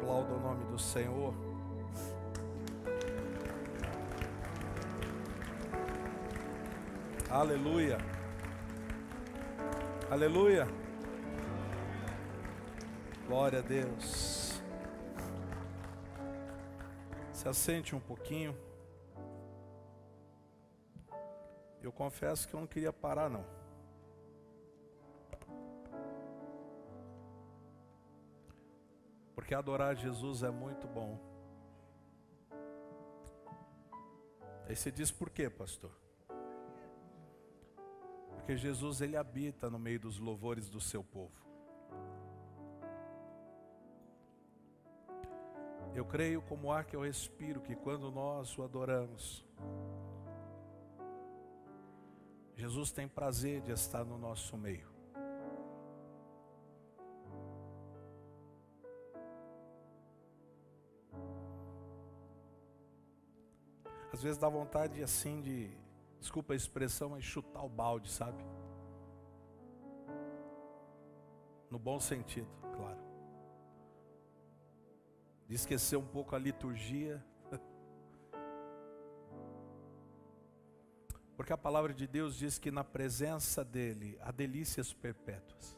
Aplauda o nome do Senhor. Aleluia. Aleluia. Glória a Deus. Se assente um pouquinho. Eu confesso que eu não queria parar, não. Porque adorar Jesus é muito bom. Aí você diz por quê, pastor? Porque Jesus, ele habita no meio dos louvores do seu povo. Eu creio como ar que eu respiro, que quando nós o adoramos, Jesus tem prazer de estar no nosso meio. Às vezes dá vontade assim de, desculpa a expressão, mas chutar o balde, sabe? No bom sentido, claro. De esquecer um pouco a liturgia. Porque a palavra de Deus diz que na presença dele há delícias perpétuas.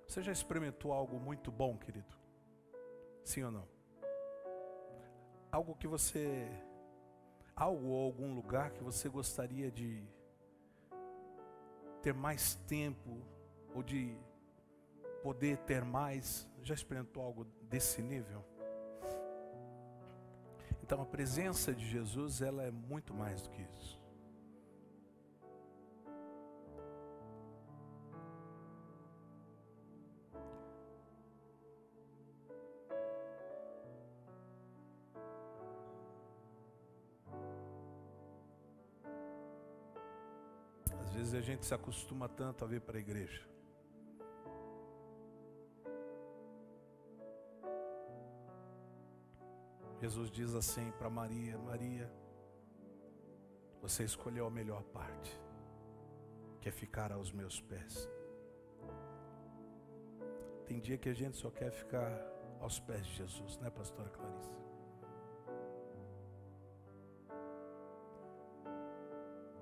Você já experimentou algo muito bom, querido? Sim ou não? Algo que você, algo ou algum lugar que você gostaria de ter mais tempo, ou de poder ter mais, já experimentou algo desse nível? Então a presença de Jesus, ela é muito mais do que isso. Às vezes a gente se acostuma tanto a vir para a igreja. Jesus diz assim para Maria: Maria, você escolheu a melhor parte, que é ficar aos meus pés. Tem dia que a gente só quer ficar aos pés de Jesus, né, pastora Clarice?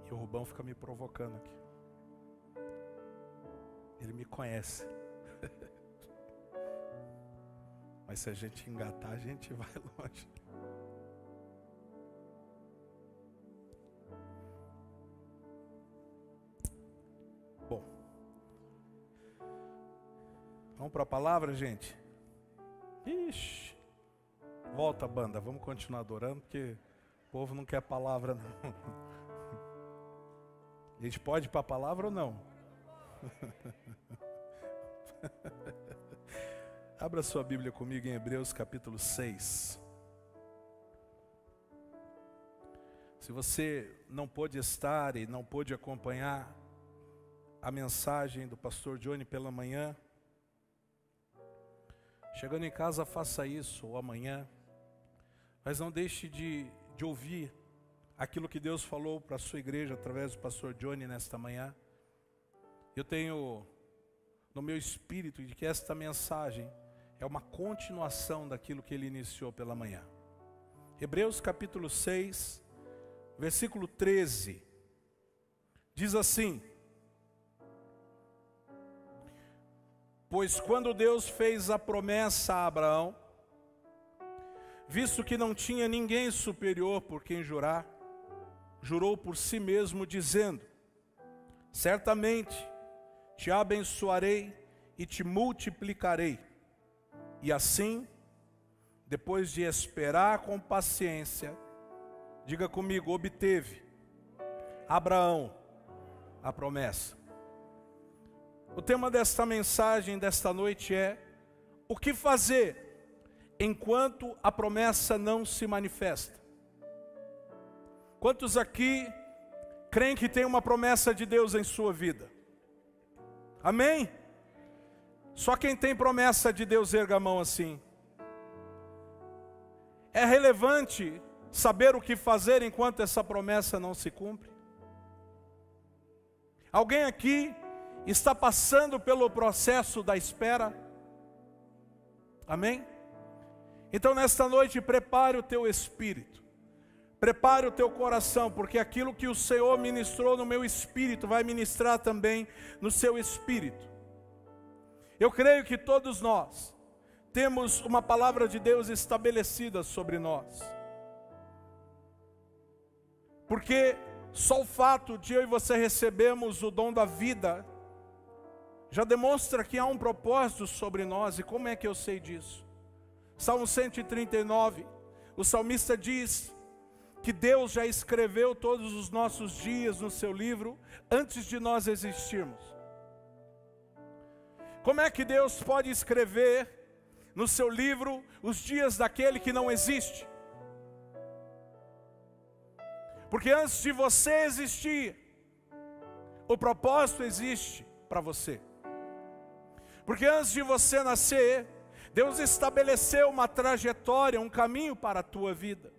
E o Rubão fica me provocando aqui. Ele me conhece. Mas se a gente engatar, a gente vai longe. Bom, vamos para a palavra, gente? Ixi, volta, banda, vamos continuar adorando, porque o povo não quer palavra, não. A gente pode ir para a palavra ou não? Abra sua Bíblia comigo em Hebreus capítulo 6. Se você não pôde estar e não pôde acompanhar a mensagem do pastor Johnny pela manhã, chegando em casa faça isso, ou amanhã, mas não deixe de ouvir aquilo que Deus falou para a sua igreja através do pastor Johnny nesta manhã. Eu tenho no meu espírito de que esta mensagem é uma continuação daquilo que ele iniciou pela manhã. Hebreus capítulo 6, versículo 13, diz assim: pois quando Deus fez a promessa a Abraão, visto que não tinha ninguém superior por quem jurar, jurou por si mesmo, dizendo: certamente te abençoarei e te multiplicarei. E assim, depois de esperar com paciência, diga comigo, obteve Abraão a promessa. O tema desta mensagem desta noite é: o que fazer enquanto a promessa não se manifesta? Quantos aqui creem que tem uma promessa de Deus em sua vida? Amém? Só quem tem promessa de Deus erga a mão assim. É relevante saber o que fazer enquanto essa promessa não se cumpre? Alguém aqui está passando pelo processo da espera? Amém? Então nesta noite prepare o teu espírito, prepare o teu coração, porque aquilo que o Senhor ministrou no meu espírito, vai ministrar também no seu espírito. Eu creio que todos nós temos uma palavra de Deus estabelecida sobre nós. Porque só o fato de eu e você recebermos o dom da vida, já demonstra que há um propósito sobre nós. E como é que eu sei disso? Salmo 139, o salmista diz que Deus já escreveu todos os nossos dias no seu livro, antes de nós existirmos. Como é que Deus pode escrever no seu livro os dias daquele que não existe? Porque antes de você existir, o propósito existe para você. Porque antes de você nascer, Deus estabeleceu uma trajetória, um caminho para a tua vida.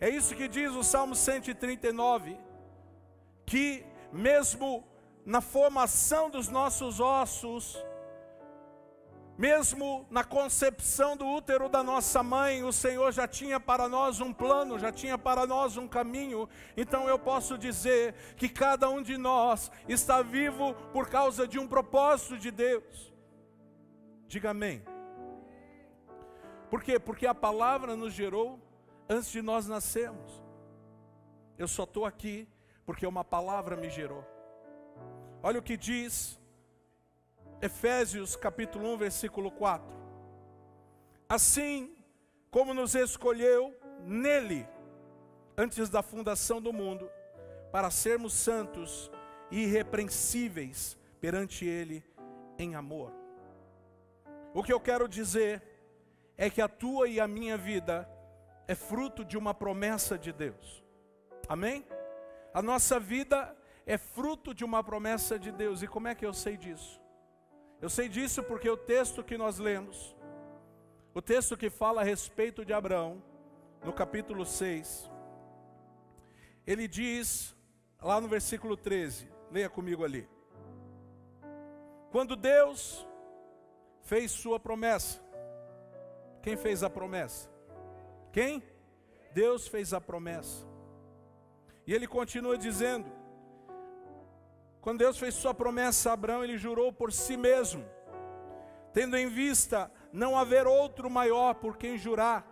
É isso que diz o Salmo 139, que mesmo na formação dos nossos ossos, mesmo na concepção do útero da nossa mãe, o Senhor já tinha para nós um plano, já tinha para nós um caminho. Então eu posso dizer que cada um de nós está vivo por causa de um propósito de Deus. Diga amém. Por quê? Porque a palavra nos gerou antes de nós nascermos. Eu só estou aqui porque uma palavra me gerou. Olha o que diz Efésios capítulo 1, versículo 4. Assim como nos escolheu nele, antes da fundação do mundo, para sermos santos e irrepreensíveis perante ele em amor. O que eu quero dizer é que a tua e a minha vida é fruto de uma promessa de Deus. Amém? A nossa vida é fruto de uma promessa de Deus. E como é que eu sei disso? Eu sei disso porque o texto que nós lemos, o texto que fala a respeito de Abraão, no capítulo 6, ele diz, lá no versículo 13, leia comigo ali. Quando Deus fez sua promessa, quem fez a promessa? Quem? Deus fez a promessa. E ele continua dizendo, quando Deus fez sua promessa a Abraão, ele jurou por si mesmo, tendo em vista não haver outro maior por quem jurar.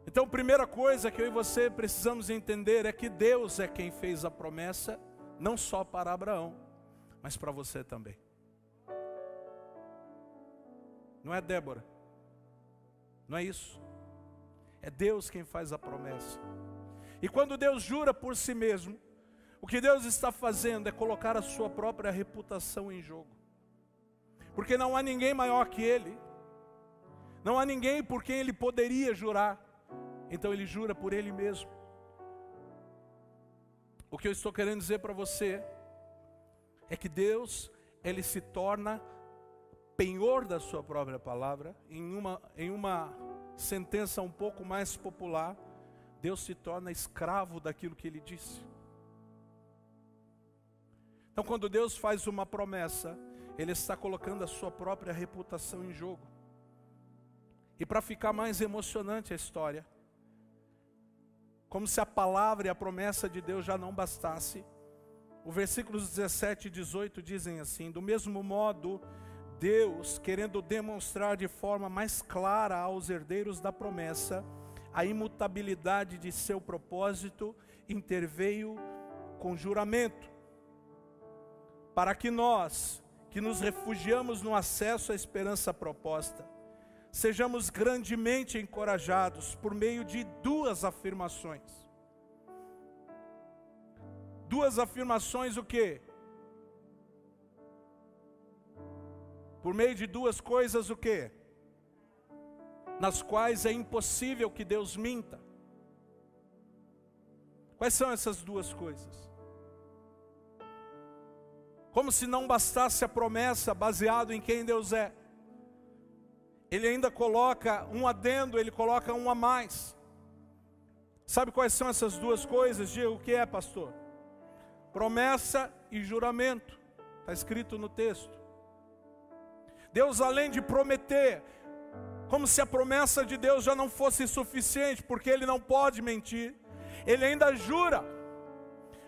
Então, a primeira coisa que eu e você precisamos entender é que Deus é quem fez a promessa, não só para Abraão, mas para você também. Não é Débora, não é isso. É Deus quem faz a promessa. E quando Deus jura por si mesmo, o que Deus está fazendo é colocar a sua própria reputação em jogo. Porque não há ninguém maior que Ele. Não há ninguém por quem Ele poderia jurar. Então Ele jura por Ele mesmo. O que eu estou querendo dizer para você é que Deus, Ele se torna penhor da sua própria palavra. Em uma sentença um pouco mais popular, Deus se torna escravo daquilo que Ele disse. Então, quando Deus faz uma promessa, Ele está colocando a sua própria reputação em jogo. E para ficar mais emocionante a história, como se a palavra e a promessa de Deus já não bastasse, o versículos 17 e 18 dizem assim: do mesmo modo, Deus, querendo demonstrar de forma mais clara aos herdeiros da promessa a imutabilidade de seu propósito, interveio com juramento, para que nós, que nos refugiamos no acesso à esperança proposta, sejamos grandemente encorajados por meio de duas afirmações. Duas afirmações o quê? Por meio de duas coisas o quê? Nas quais é impossível que Deus minta. Quais são essas duas coisas? Como se não bastasse a promessa baseado em quem Deus é, Ele ainda coloca um adendo, Ele coloca um a mais. Sabe quais são essas duas coisas? Diga, o que é, pastor? promessa e juramento. Está escrito no texto. Deus, além de prometer, como se a promessa de Deus já não fosse suficiente, porque Ele não pode mentir, Ele ainda jura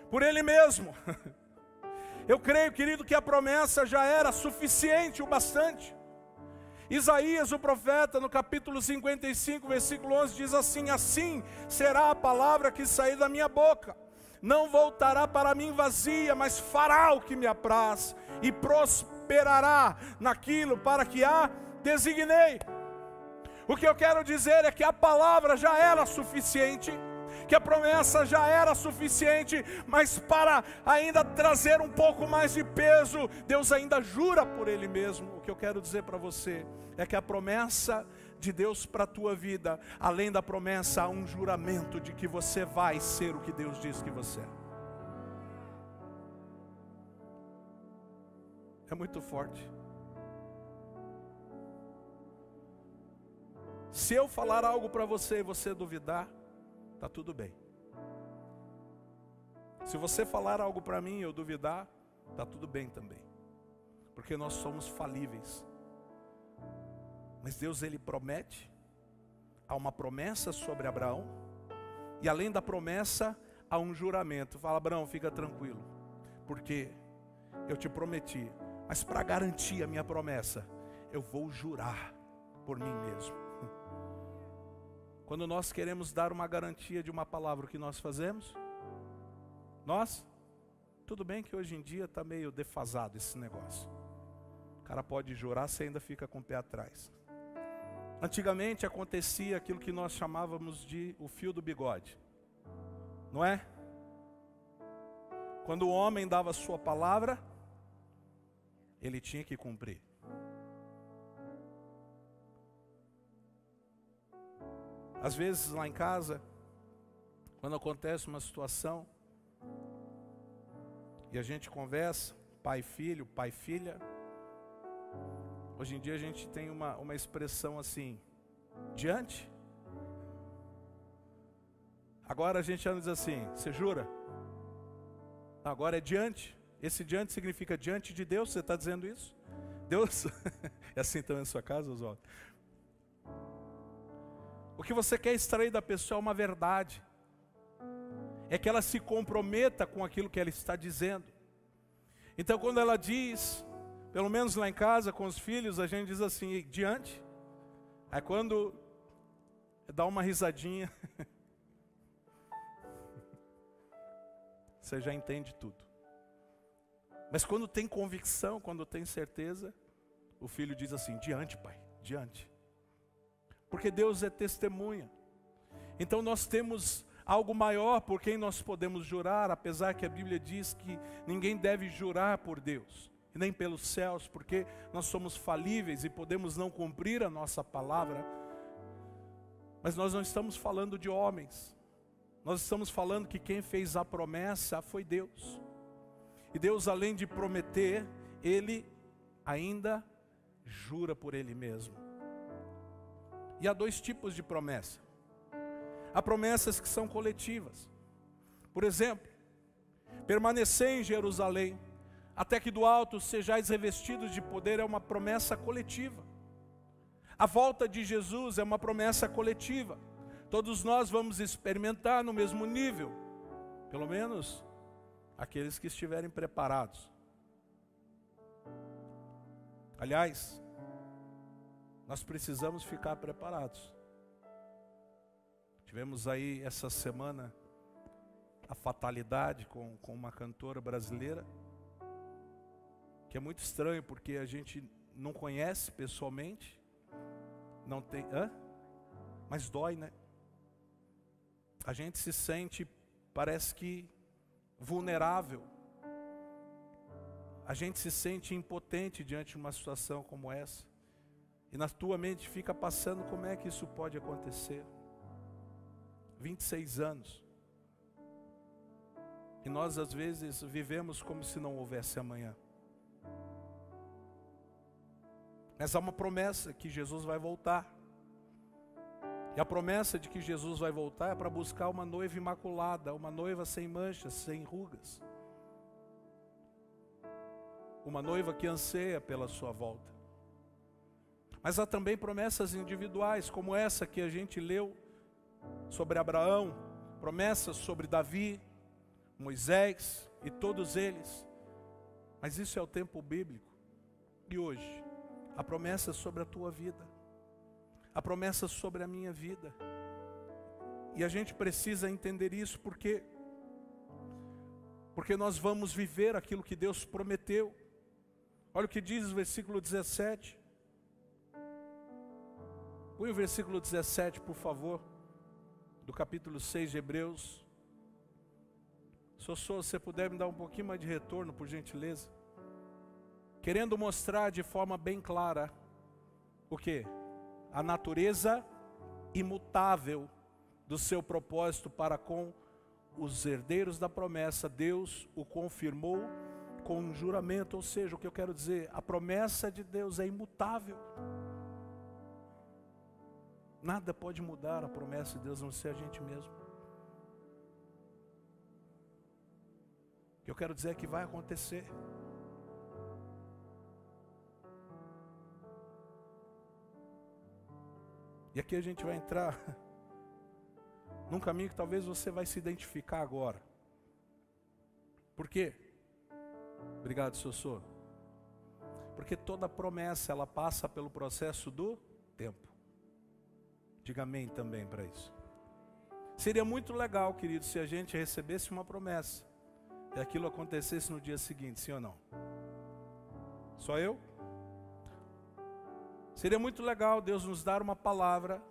por Ele mesmo. Eu creio, querido, que a promessa já era suficiente o bastante. Isaías, o profeta, no capítulo 55, versículo 11, diz assim: assim será a palavra que sair da minha boca. Não voltará para mim vazia, mas fará o que me apraz, e prosperará naquilo para que a designei. O que eu quero dizer é que a palavra já era suficiente, que a promessa já era suficiente, mas para ainda trazer um pouco mais de peso, Deus ainda jura por Ele mesmo. O que eu quero dizer para você é que a promessa de Deus para a tua vida, além da promessa, há um juramento de que você vai ser o que Deus diz que você é. É muito forte. Se eu falar algo para você e você duvidar, está tudo bem. Se você falar algo para mim e eu duvidar, está tudo bem também. Porque nós somos falíveis. Mas Deus, Ele promete. Há uma promessa sobre Abraão. E além da promessa, há um juramento. Fala: Abraão, fica tranquilo, porque eu te prometi. Mas para garantir a minha promessa, eu vou jurar por mim mesmo. Quando nós queremos dar uma garantia de uma palavra, o que nós fazemos? Tudo bem que hoje em dia está meio defasado esse negócio. O cara pode jurar, você ainda fica com o pé atrás. Antigamente acontecia aquilo que nós chamávamos de o fio do bigode, não é? Quando o homem dava a sua palavra, ele tinha que cumprir. Às vezes lá em casa, quando acontece uma situação, e a gente conversa, pai e filho, pai e filha. Hoje em dia a gente tem uma expressão assim: diante. Agora a gente anda diz assim: você jura? Agora é diante. Esse diante significa diante de Deus. Você está dizendo isso? Deus, é assim também na sua casa, Oswaldo? O que você quer extrair da pessoa é uma verdade. É que ela se comprometa com aquilo que ela está dizendo. Então quando ela diz, pelo menos lá em casa com os filhos, a gente diz assim: diante. Aí quando dá uma risadinha, você já entende tudo. Mas quando tem convicção, quando tem certeza, o filho diz assim: diante, pai, diante. Porque Deus é testemunha. Então nós temos algo maior por quem nós podemos jurar, apesar que a Bíblia diz que ninguém deve jurar por Deus, e nem pelos céus, porque nós somos falíveis e podemos não cumprir a nossa palavra. Mas nós não estamos falando de homens, nós estamos falando que quem fez a promessa foi Deus. E Deus, além de prometer, Ele ainda jura por Ele mesmo. E há dois tipos de promessa. Há promessas que são coletivas. Por exemplo, permanecer em Jerusalém, até que do alto sejais revestidos de poder, é uma promessa coletiva. A volta de Jesus é uma promessa coletiva. Todos nós vamos experimentar no mesmo nível, pelo menos aqueles que estiverem preparados. Aliás, nós precisamos ficar preparados. Tivemos aí essa semana a fatalidade com uma cantora brasileira, que é muito estranho porque a gente não conhece pessoalmente, não tem, mas dói, né? A gente se sente, parece que vulnerável. A gente se sente impotente diante de uma situação como essa. E na tua mente fica passando como é que isso pode acontecer. 26 anos. E nós às vezes vivemos como se não houvesse amanhã. Mas há uma promessa que Jesus vai voltar. E a promessa de que Jesus vai voltar é para buscar uma noiva imaculada, uma noiva sem manchas, sem rugas. uma noiva que anseia pela sua volta. Mas há também promessas individuais, como essa que a gente leu sobre Abraão, promessas sobre Davi, Moisés e todos eles. Mas isso é o tempo bíblico. E hoje, a promessa sobre a tua vida, a promessa sobre a minha vida. E a gente precisa entender isso porque nós vamos viver aquilo que Deus prometeu. Olha o que diz o versículo 17. Põe o versículo 17, por favor, do capítulo 6 de Hebreus. Se você puder me dar um pouquinho mais de retorno, por gentileza. Querendo mostrar de forma bem clara o quê? A natureza imutável do seu propósito para com os herdeiros da promessa. Deus o confirmou com um juramento, ou seja, o que eu quero dizer, a promessa de Deus é imutável. Nada pode mudar a promessa de Deus, a não ser a gente mesmo. O que eu quero dizer é que vai acontecer. E aqui a gente vai entrar num caminho que talvez você vai se identificar agora. Por quê? Obrigado, Sossô. Porque toda promessa, ela passa pelo processo do tempo. Diga amém também para isso. Seria muito legal, querido, se a gente recebesse uma promessa e aquilo acontecesse no dia seguinte, sim ou não? Só eu? Seria muito legal Deus nos dar uma palavra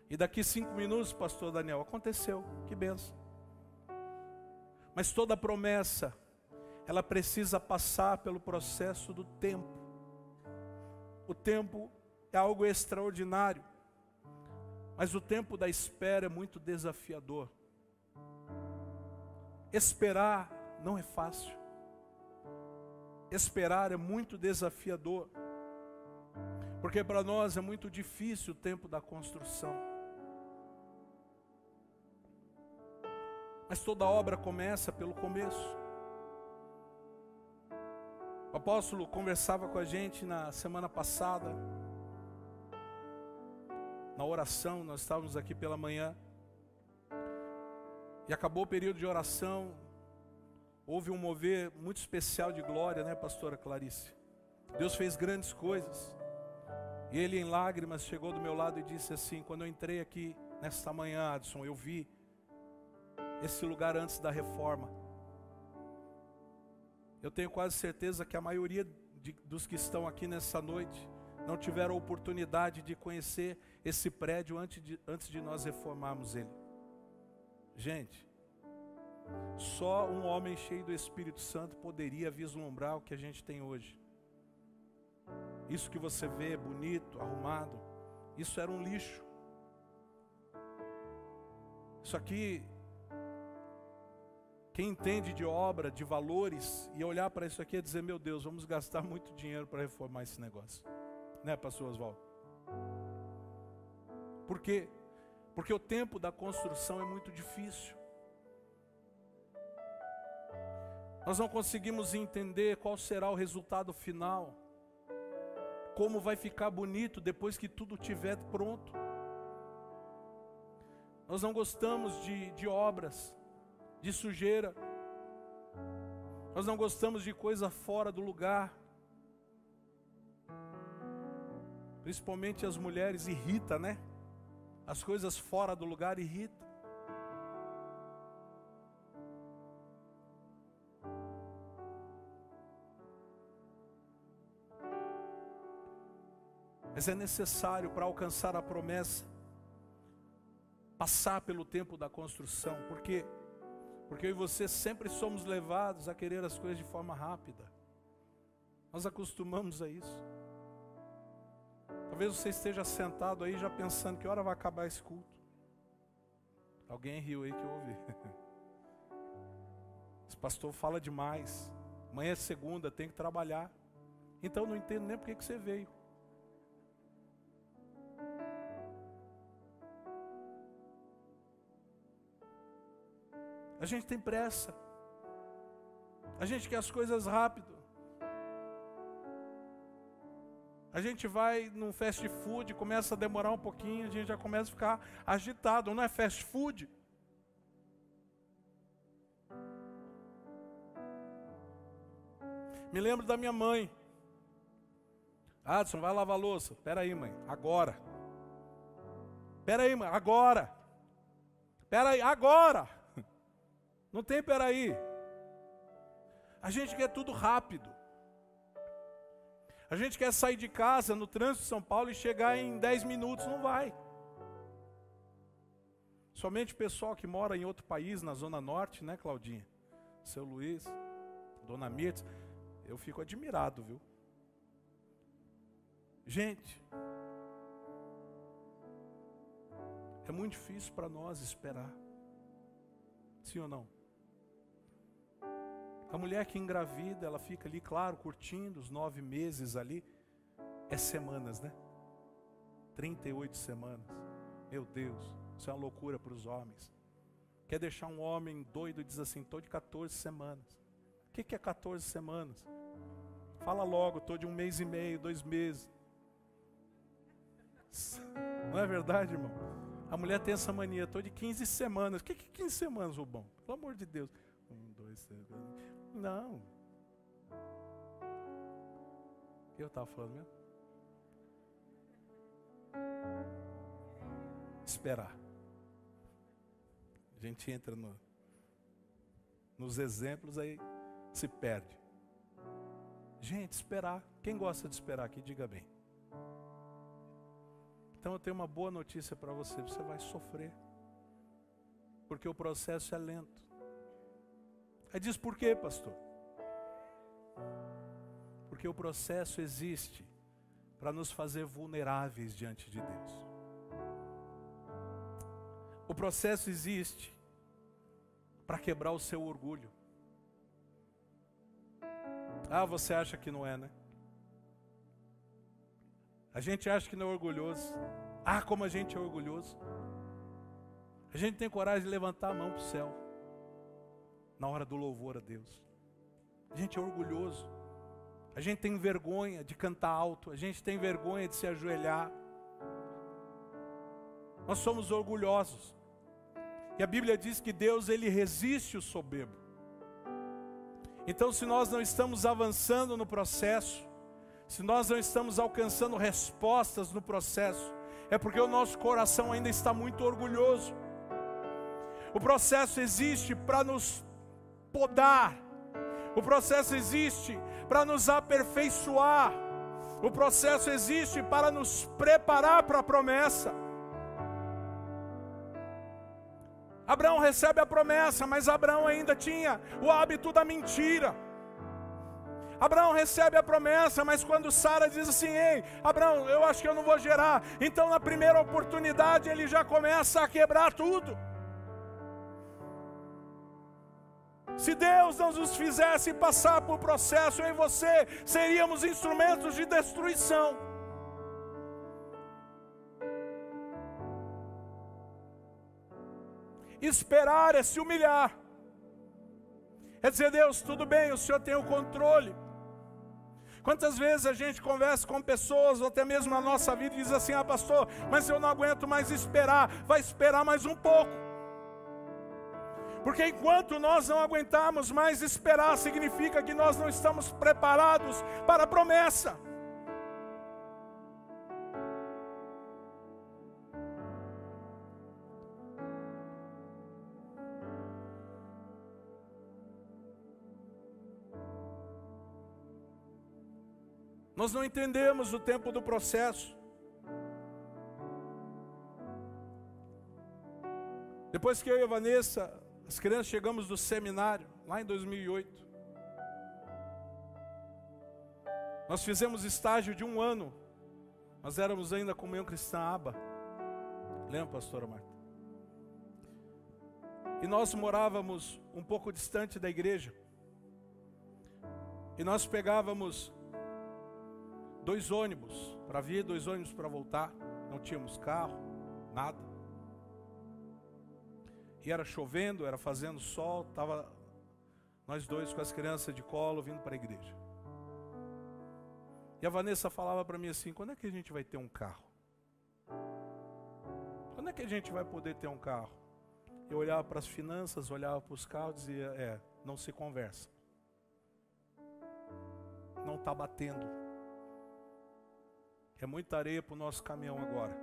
e daqui 5 minutos, pastor Daniel, aconteceu, que benção. Mas toda promessa, ela precisa passar pelo processo do tempo. O tempo é algo extraordinário, mas o tempo da espera é muito desafiador. Esperar não é fácil. Esperar é muito desafiador, porque para nós é muito difícil o tempo da construção. Mas toda obra começa pelo começo. O apóstolo conversava com a gente na semana passada, na oração, nós estávamos aqui pela manhã, e acabou o período de oração, houve um mover muito especial de glória, né, pastora Clarice? Deus fez grandes coisas, e ele em lágrimas chegou do meu lado e disse assim: quando eu entrei aqui nesta manhã, Adson, eu vi esse lugar antes da reforma. Eu tenho quase certeza que a maioria dos que estão aqui nessa noite não tiveram a oportunidade de conhecer esse prédio antes de nós reformarmos ele. Gente, só um homem cheio do Espírito Santo poderia vislumbrar o que a gente tem hoje. Isso que você vê bonito, arrumado, isso era um lixo. Isso aqui, quem entende de obra, de valores, e olhar para isso aqui é dizer: meu Deus, vamos gastar muito dinheiro para reformar esse negócio. Né, pastor Oswaldo? Por quê? Porque o tempo da construção é muito difícil. Nós não conseguimos entender qual será o resultado final, como vai ficar bonito depois que tudo estiver pronto. Nós não gostamos de obras, de sujeira. Nós não gostamos de coisa fora do lugar. Principalmente as mulheres, irrita, né? As coisas fora do lugar irritam. Mas é necessário, para alcançar a promessa, passar pelo tempo da construção. Por quê? Porque eu e você sempre somos levados a querer as coisas de forma rápida. Nós acostumamos a isso. Talvez você esteja sentado aí já pensando: que hora vai acabar esse culto? Alguém riu aí que eu ouvi. Esse pastor fala demais. Amanhã é segunda, tem que trabalhar. Então eu não entendo nem por que você veio. A gente tem pressa. A gente quer as coisas rápido. A gente vai num fast food, começa a demorar um pouquinho, a gente já começa a ficar agitado. Não é fast food? Me lembro da minha mãe. Adson, vai lavar a louça. Espera aí, mãe, agora. Espera aí, mãe, agora. Espera aí, agora. Não tem peraí. A gente quer tudo rápido. A gente quer sair de casa no trânsito de São Paulo e chegar em 10 minutos. Não vai. Somente o pessoal que mora em outro país, na Zona Norte, né, Claudinha? Seu Luiz, Dona Mirtz, eu fico admirado, viu? Gente, é muito difícil para nós esperar. Sim ou não? A mulher que engravida, ela fica ali, claro, curtindo os 9 meses ali. É semanas, né? 38 semanas. Meu Deus, isso é uma loucura para os homens. Quer deixar um homem doido e diz assim, estou de 14 semanas. O que é 14 semanas? Fala logo, estou de 1 mês e meio, 2 meses. Não é verdade, irmão? A mulher tem essa mania, estou de 15 semanas. O que é 15 semanas, Rubão? Pelo amor de Deus. 1, 2, 3, 4. Não. O que eu estava falando mesmo? Esperar. A gente entra nos exemplos, aí se perde. Gente, esperar. Quem gosta de esperar aqui, diga bem. Então eu tenho uma boa notícia para você. Você vai sofrer. Porque o processo é lento. Aí diz por quê, pastor? Porque o processo existe para nos fazer vulneráveis diante de Deus. O processo existe para quebrar o seu orgulho. Ah, você acha que não é, né? A gente acha que não é orgulhoso. Ah, como a gente é orgulhoso. A gente tem coragem de levantar a mão para o céu na hora do louvor a Deus. A gente é orgulhoso. A gente tem vergonha de cantar alto. A gente tem vergonha de se ajoelhar. Nós somos orgulhosos. E a Bíblia diz que Deus, Ele resiste o soberbo. Então, se nós não estamos avançando no processo, se nós não estamos alcançando respostas no processo, é porque o nosso coração ainda está muito orgulhoso. O processo existe para nos podar. O processo existe para nos aperfeiçoar. O processo existe para nos preparar para a promessa. Abraão recebe a promessa, mas Abraão ainda tinha o hábito da mentira. Abraão recebe a promessa, mas quando Sara diz assim, ei, Abraão, eu acho que eu não vou gerar. Então na primeira oportunidade ele já começa a quebrar tudo. Se Deus não nos fizesse passar por processo, eu e você seríamos instrumentos de destruição. Esperar é se humilhar. É dizer, Deus, tudo bem, o Senhor tem o controle. Quantas vezes a gente conversa com pessoas, ou até mesmo na nossa vida, e diz assim, ah pastor, mas eu não aguento mais esperar. Vai esperar mais um pouco. Porque enquanto nós não aguentarmos mais esperar, significa que nós não estamos preparados para a promessa. Nós não entendemos o tempo do processo. Depois que eu e a Vanessa, as crianças, chegamos do seminário, lá em 2008. Nós fizemos estágio de 1 ano. Nós éramos ainda Comunhão Cristã Aba. Lembra, pastora Marta? E nós morávamos um pouco distante da igreja. E nós pegávamos 2 ônibus para vir, 2 ônibus para voltar. Não tínhamos carro, nada. E era chovendo, era fazendo sol. Estava nós 2 com as crianças de colo vindo para a igreja. E E a Vanessa falava para mim assim, quando é que a gente vai ter um carro? Quando é que a gente vai poder ter um carro? Eu olhava para as finanças, olhava para os carros e dizia, não se conversa. Não está batendo. É muita areia para o nosso caminhão agora.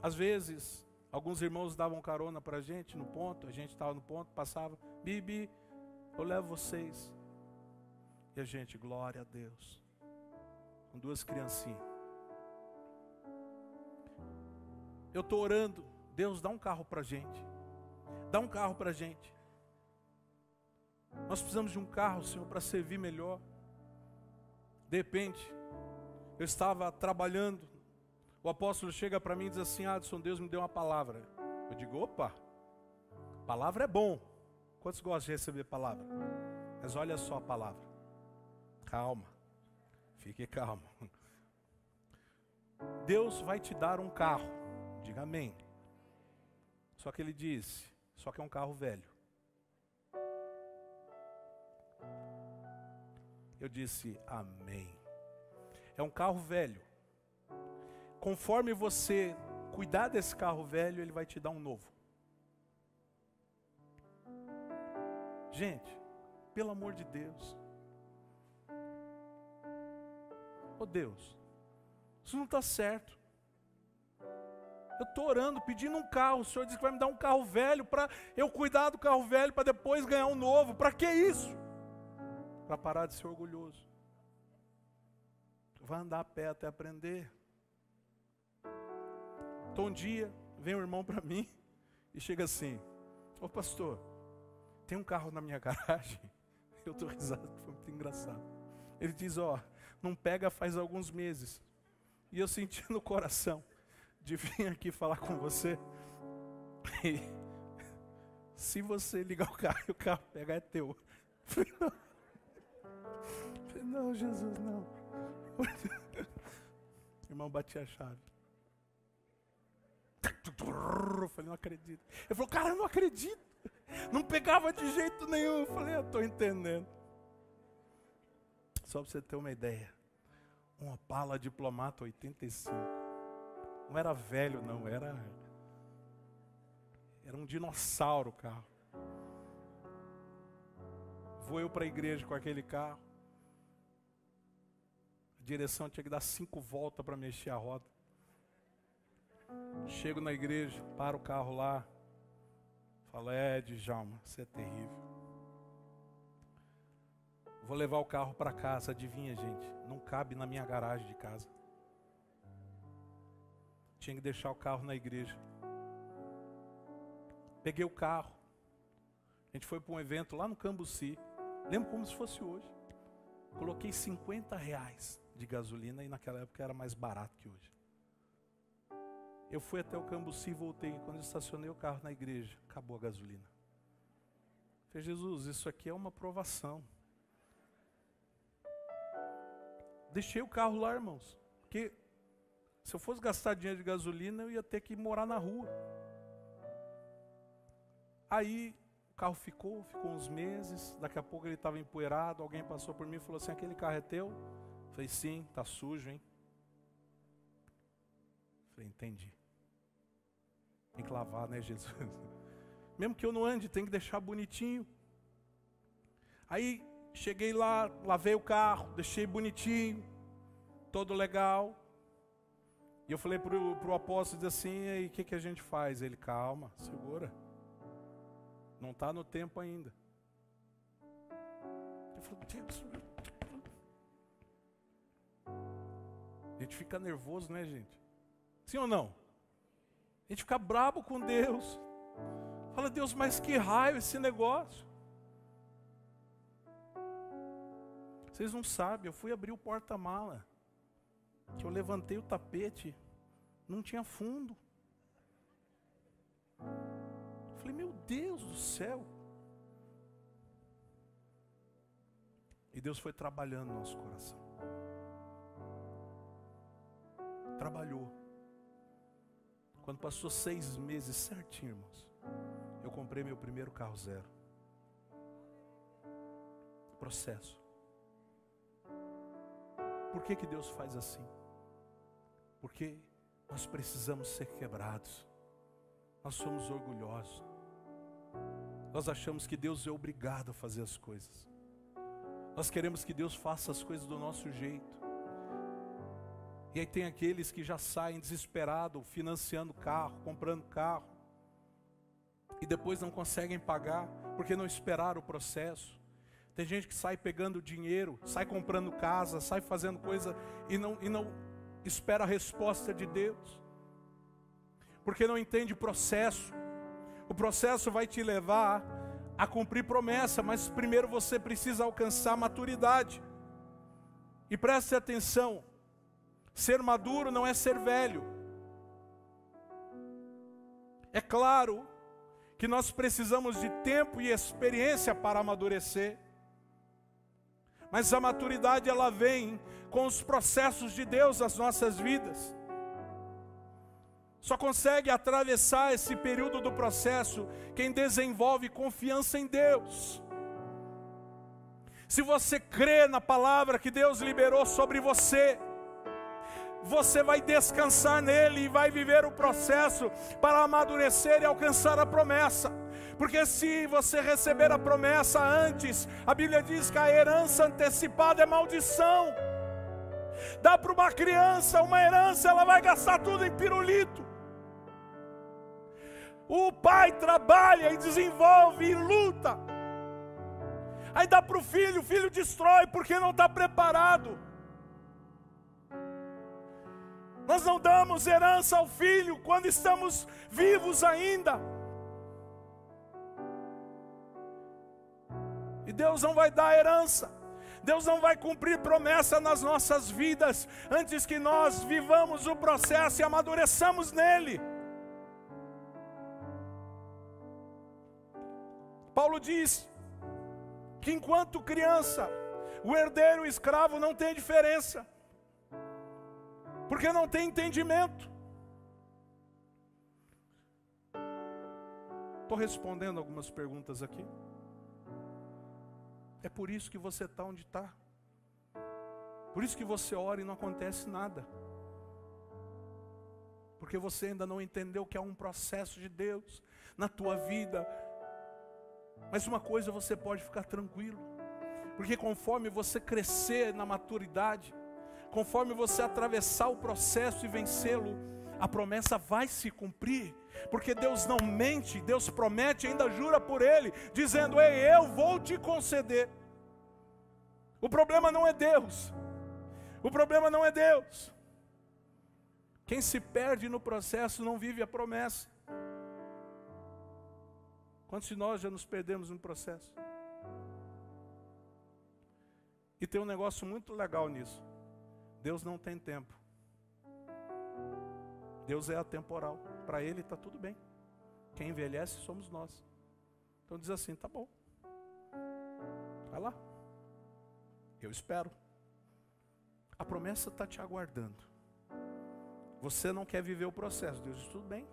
Às vezes, alguns irmãos davam carona para a gente no ponto, a gente estava no ponto, passava, Bibi, eu levo vocês. E a gente, glória a Deus, com 2 criancinhas. Eu estou orando, Deus dá um carro para a gente. Dá um carro para a gente. Nós precisamos de um carro, Senhor, para servir melhor. De repente, eu estava trabalhando, o apóstolo chega para mim e diz assim, Adson, Deus me deu uma palavra. Eu digo, opa, palavra é bom. Quantos gostam de receber palavra? Mas olha só a palavra. Calma, fique calmo. Deus vai te dar um carro, diga amém. Só que ele disse, só que é um carro velho. Eu disse, amém. É um carro velho. Conforme você cuidar desse carro velho, ele vai te dar um novo. Gente, pelo amor de Deus. Oh Deus, isso não está certo. Eu estou orando, pedindo um carro. O Senhor disse que vai me dar um carro velho para eu cuidar do carro velho para depois ganhar um novo. Para que isso? Para parar de ser orgulhoso. Vai andar a pé até aprender. Então um dia vem um irmão para mim e chega assim, ô pastor, tem um carro na minha garagem. Eu estou risado, foi muito engraçado. Ele diz, não pega faz alguns meses. E eu senti no coração de vir aqui falar com você. E se você ligar o carro e o carro pegar, é teu. Eu falei, não, Jesus, não. O irmão batia a chave. Eu falei, não acredito. Ele falou, cara, eu não acredito. Não pegava de jeito nenhum. Eu falei, eu estou entendendo. Só para você ter uma ideia. Um Opala Diplomata 85. Não era velho, não. Era um dinossauro o carro. Vou eu para a igreja com aquele carro. A direção tinha que dar 5 voltas para mexer a roda. Chego na igreja, paro o carro lá. Falo, Djalma, você é terrível. Vou levar o carro para casa, adivinha, gente? Não cabe na minha garagem de casa. Tinha que deixar o carro na igreja. Peguei o carro. A gente foi para um evento lá no Cambuci. Lembro como se fosse hoje. Coloquei R$50 de gasolina e naquela época era mais barato que hoje. Eu fui até o Cambuci e voltei. Quando eu estacionei o carro na igreja, acabou a gasolina. Falei, Jesus, isso aqui é uma provação. Deixei o carro lá, irmãos. Porque se eu fosse gastar dinheiro de gasolina, eu ia ter que morar na rua. Aí o carro ficou uns meses. Daqui a pouco ele estava empoeirado. Alguém passou por mim e falou assim, aquele carro é teu? Falei, sim, tá sujo, hein? Falei, entendi. Tem que lavar, né, Jesus? Mesmo que eu não ande, tem que deixar bonitinho. Aí cheguei lá, lavei o carro, deixei bonitinho, todo legal. E eu falei pro apóstolo, disse assim, e aí, o que a gente faz? Ele, calma, segura. Não está no tempo ainda. Eu falei, Deus. A gente fica nervoso, né, gente? Sim ou não? A gente fica brabo com Deus. Fala, Deus, mas que raio esse negócio. Vocês não sabem, eu fui abrir o porta-mala. Que eu levantei o tapete, não tinha fundo. Eu falei, meu Deus do céu. E Deus foi trabalhando no nosso coração. Trabalhou. Quando passou 6 meses certinho, irmãos, eu comprei meu primeiro carro zero. Processo. Por que que Deus faz assim? Porque nós precisamos ser quebrados. Nós somos orgulhosos. Nós achamos que Deus é obrigado a fazer as coisas. Nós queremos que Deus faça as coisas do nosso jeito. E aí tem aqueles que já saem desesperados, financiando carro, comprando carro, e depois não conseguem pagar, porque não esperaram o processo. Tem gente que sai pegando dinheiro, sai comprando casa, sai fazendo coisa, e não espera a resposta de Deus, porque não entende o processo. O processo vai te levar a cumprir promessa, mas primeiro você precisa alcançar maturidade. E preste atenção, ser maduro não é ser velho. É claro que nós precisamos de tempo e experiência para amadurecer, mas a maturidade ela vem com os processos de Deus nas nossas vidas. Só consegue atravessar esse período do processo quem desenvolve confiança em Deus. Se você crê na palavra que Deus liberou sobre você, você vai descansar nele e vai viver o processo para amadurecer e alcançar a promessa. Porque se você receber a promessa antes, a Bíblia diz que a herança antecipada é maldição. Dá para uma criança uma herança, ela vai gastar tudo em pirulito. O pai trabalha e desenvolve e luta. Aí dá para o filho destrói porque não está preparado. Nós não damos herança ao filho quando estamos vivos ainda. E Deus não vai dar herança. Deus não vai cumprir promessa nas nossas vidas antes que nós vivamos o processo e amadureçamos nele. Paulo diz que enquanto criança, o herdeiro e o escravo não tem diferença, porque não tem entendimento. Estou respondendo algumas perguntas aqui. É por isso que você está onde está. Por isso que você ora e não acontece nada. Porque você ainda não entendeu que há um processo de Deus na tua vida. Mas uma coisa você pode ficar tranquilo. Porque conforme você crescer na maturidade, conforme você atravessar o processo e vencê-lo, a promessa vai se cumprir. Porque Deus não mente, Deus promete e ainda jura por Ele, dizendo: ei, eu vou te conceder. O problema não é Deus. O problema não é Deus. Quem se perde no processo não vive a promessa. Quantos de nós já nos perdemos no processo? E tem um negócio muito legal nisso. Deus não tem tempo. Deus é atemporal. Para Ele está tudo bem. Quem envelhece somos nós. Então diz assim: tá bom, vai lá, eu espero. A promessa está te aguardando. Você não quer viver o processo. Deus diz: tudo bem.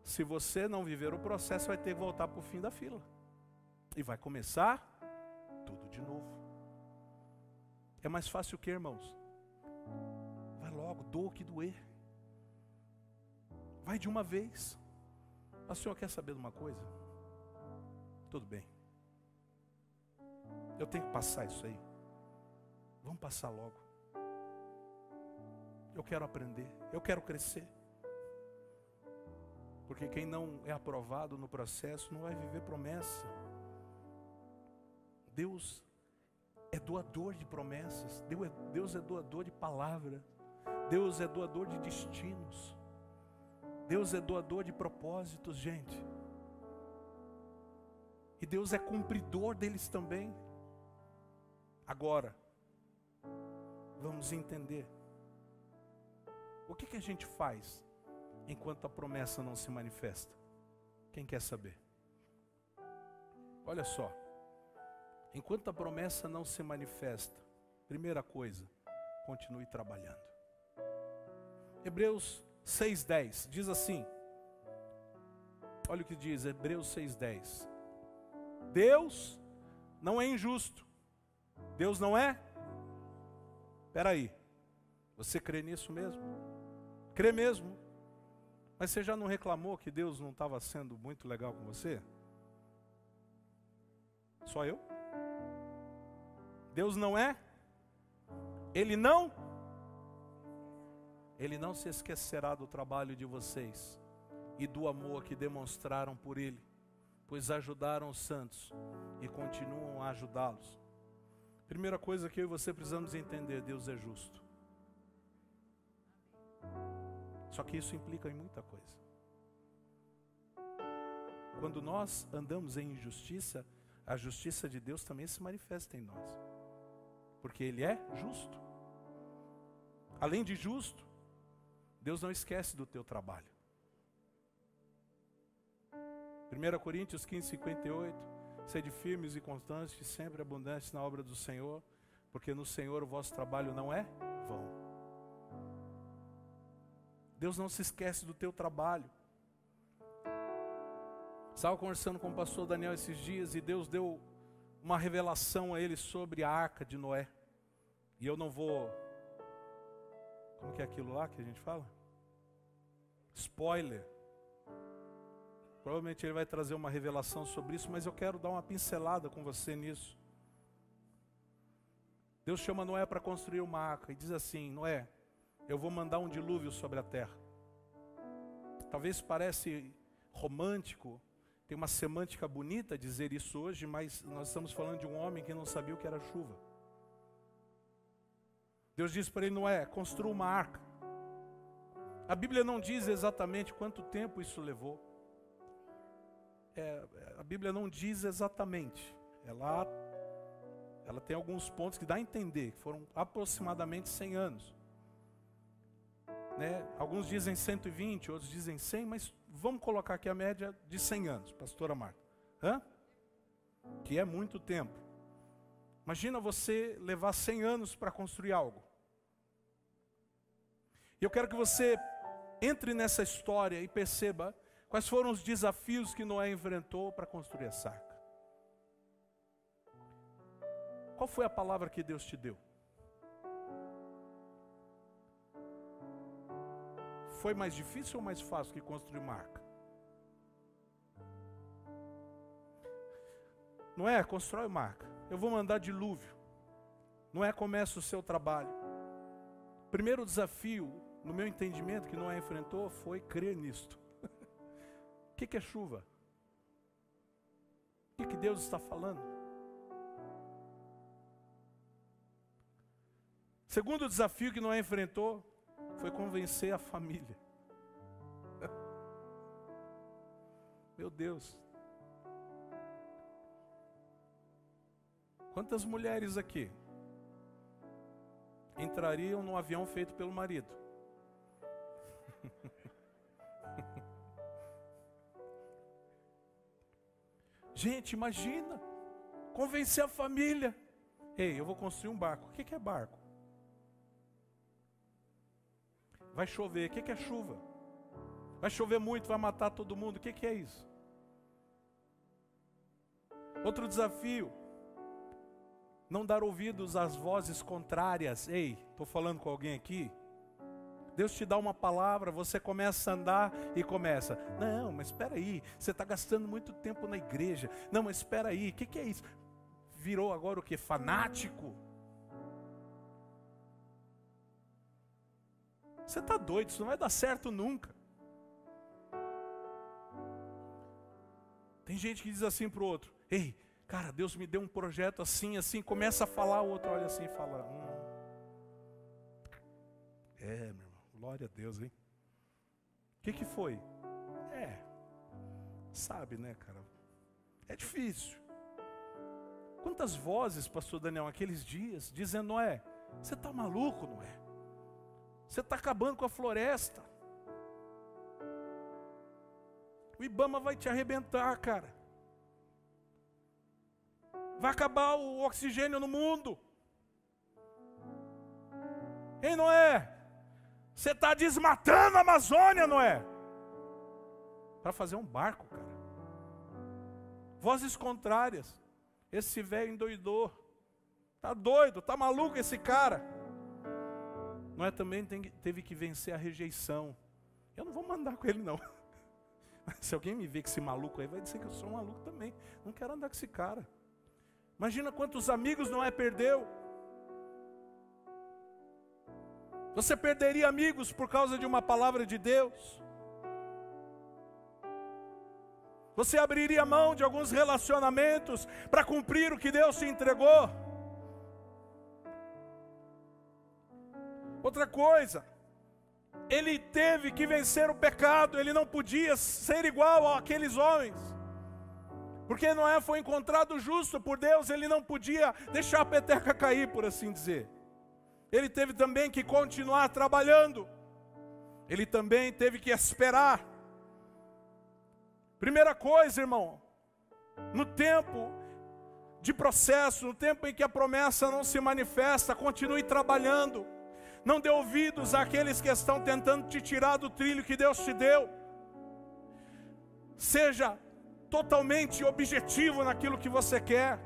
Se você não viver o processo, vai ter que voltar para o fim da fila. E vai começar tudo de novo. É mais fácil o que, irmãos? Vai logo, doa o que doer. Vai de uma vez. O senhor quer saber de uma coisa? Tudo bem. Eu tenho que passar isso aí. Vamos passar logo. Eu quero aprender. Eu quero crescer. Porque quem não é aprovado no processo não vai viver promessa. Deus é doador de promessas. Deus é doador de palavra. Deus é doador de destinos. Deus é doador de propósitos, gente. E Deus é cumpridor deles também. Agora, vamos entender. O que a gente faz enquanto a promessa não se manifesta? Quem quer saber? Olha só. Enquanto a promessa não se manifesta, primeira coisa, continue trabalhando. Hebreus 6:10 diz assim. Olha o que diz Hebreus 6:10. Deus não é injusto. Deus não é? Espera aí, você crê nisso mesmo? Crê mesmo? Mas você já não reclamou que Deus não estava sendo muito legal com você? Só eu? Deus não é? Ele não se esquecerá do trabalho de vocês e do amor que demonstraram por Ele, pois ajudaram os santos e continuam a ajudá-los. Primeira coisa que eu e você precisamos entender: Deus é justo. Só que isso implica em muita coisa. Quando nós andamos em injustiça, a justiça de Deus também se manifesta em nós, porque Ele é justo. Além de justo, Deus não esquece do teu trabalho. 1 Coríntios 15:58, sede firmes e constantes, sempre abundantes na obra do Senhor, porque no Senhor o vosso trabalho não é vão. Deus não se esquece do teu trabalho. Estava conversando com o pastor Daniel esses dias e Deus deu uma revelação a ele sobre a arca de Noé. E eu não vou... Como que é aquilo lá que a gente fala? Spoiler. Provavelmente ele vai trazer uma revelação sobre isso, mas eu quero dar uma pincelada com você nisso. Deus chama Noé para construir uma arca e diz assim: Noé, eu vou mandar um dilúvio sobre a terra. Talvez parece romântico, tem uma semântica bonita dizer isso hoje, mas nós estamos falando de um homem que não sabia o que era chuva. Deus disse para ele: Noé, construa uma arca. A Bíblia não diz exatamente quanto tempo isso levou. A Bíblia não diz exatamente. Ela tem alguns pontos que dá a entender que foram aproximadamente 100 anos. Né? Alguns dizem 120, outros dizem 100, mas vamos colocar aqui a média de 100 anos, pastora Marta. Que é muito tempo. Imagina você levar 100 anos para construir algo. E eu quero que você entre nessa história e perceba quais foram os desafios que Noé enfrentou para construir essa arca. Qual foi a palavra que Deus te deu? Foi mais difícil ou mais fácil que construir uma arca? Noé, constrói uma arca. Eu vou mandar dilúvio. Noé, começa o seu trabalho. Primeiro desafio, no meu entendimento, que Noé enfrentou foi crer nisto. O que é chuva? O que Deus está falando? Segundo desafio que Noé enfrentou foi convencer a família. Meu Deus. Quantas mulheres aqui entrariam num avião feito pelo marido? Gente, imagina, convencer a família. Ei, eu vou construir um barco. O que é barco? Vai chover. O que é chuva? Vai chover muito, vai matar todo mundo. O que é isso? Outro desafio: não dar ouvidos às vozes contrárias. Ei, estou falando com alguém aqui? Deus te dá uma palavra, você começa a andar e começa: não, mas espera aí, você está gastando muito tempo na igreja. Não, mas espera aí, o que é isso? Virou agora o que? Fanático? Você está doido, isso não vai dar certo nunca. Tem gente que diz assim para o outro: ei, cara, Deus me deu um projeto assim, assim. Começa a falar, o outro olha assim e fala: meu irmão, glória a Deus, hein? O que foi? Sabe, né, cara? É difícil. Quantas vozes, pastor Daniel, aqueles dias, dizendo: Noé, você está maluco, Noé? Você está acabando com a floresta. O Ibama vai te arrebentar, cara. Vai acabar o oxigênio no mundo. Ei, Noé, você está desmatando a Amazônia, Noé. Para fazer um barco, cara. Vozes contrárias. Esse velho endoidou. Está doido, está maluco esse cara. Noé também teve que vencer a rejeição. Eu não vou mandar com ele não. Se alguém me ver com esse maluco aí, vai dizer que eu sou um maluco também. Não quero andar com esse cara. Imagina quantos amigos Noé perdeu. Você perderia amigos por causa de uma palavra de Deus? Você abriria mão de alguns relacionamentos para cumprir o que Deus te entregou? Outra coisa, ele teve que vencer o pecado, ele não podia ser igual àqueles homens. Porque Noé foi encontrado justo por Deus, ele não podia deixar a peteca cair, por assim dizer. Ele teve também que continuar trabalhando. Ele também teve que esperar. Primeira coisa, irmão, no tempo de processo, no tempo em que a promessa não se manifesta, continue trabalhando. Não dê ouvidos àqueles que estão tentando te tirar do trilho que Deus te deu. Seja totalmente objetivo naquilo que você quer.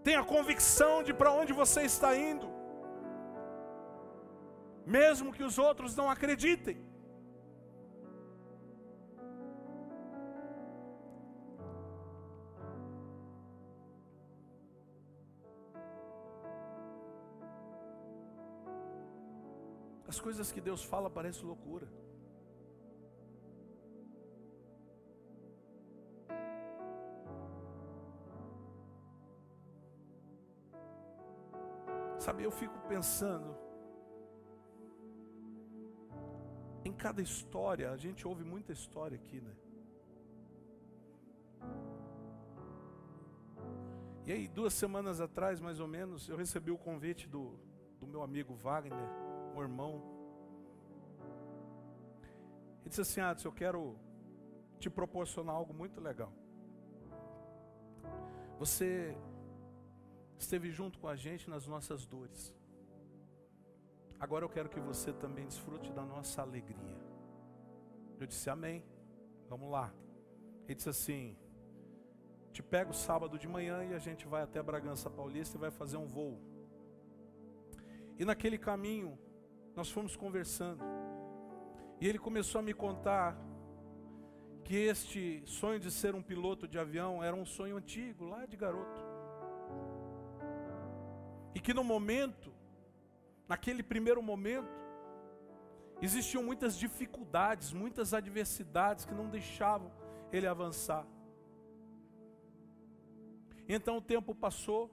Tenha convicção de para onde você está indo, mesmo que os outros não acreditem. As coisas que Deus fala parecem loucura. Sabe, eu fico pensando em cada história. A gente ouve muita história aqui, né? E aí, 2 semanas atrás, mais ou menos, eu recebi o convite do meu amigo Wagner, um irmão. Ele disse assim: Adson, eu quero te proporcionar algo muito legal. Você esteve junto com a gente nas nossas dores. Agora eu quero que você também desfrute da nossa alegria. Eu disse amém, vamos lá. Ele disse assim: te pego sábado de manhã e a gente vai até Bragança Paulista e vai fazer um voo. E naquele caminho nós fomos conversando. E ele começou a me contar que este sonho de ser um piloto de avião era um sonho antigo, lá de garoto. E que no momento, naquele primeiro momento, existiam muitas dificuldades, muitas adversidades que não deixavam ele avançar. Então o tempo passou,